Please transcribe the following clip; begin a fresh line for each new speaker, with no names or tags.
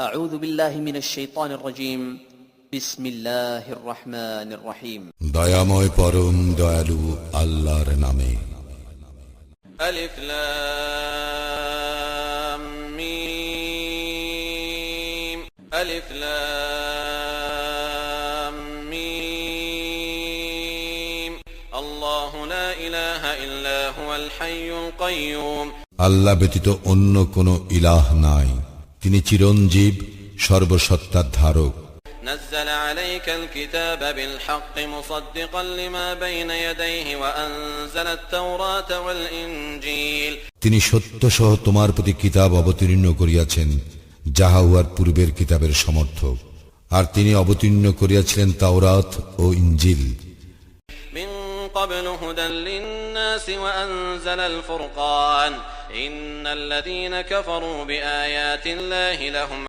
أعوذ بالله من الشيطان الرجيم بسم الله الرحمن الرحيم
দয়াময় পরম দয়ালু আল্লাহর নামে।
ألف لام ميم ألف لام ميم الله لا إله إلا هو الحي القيوم
আল্লাহ ব্যতীত অন্য কোনো ইলাহ নাই, তিনি চিরঞ্জীব সর্বসত্তার ধারক।
نزل عليك الكتاب بالحق مصدقا لما بين يديه وأنزل التوراة والإنجيل
তিনি সত্য সহ তোমার প্রতি কিতাব অবতীর্ণ করিয়াছেন, যাহা উহার পূর্বের কিতাবের সমর্থক, আর তিনি অবতীর্ণ করিয়াছিলেন তাওরাত ও ইনজিল।
من قبل هدى للناس وأنزل الفرقان إن الذين كفروا بآيات الله لهم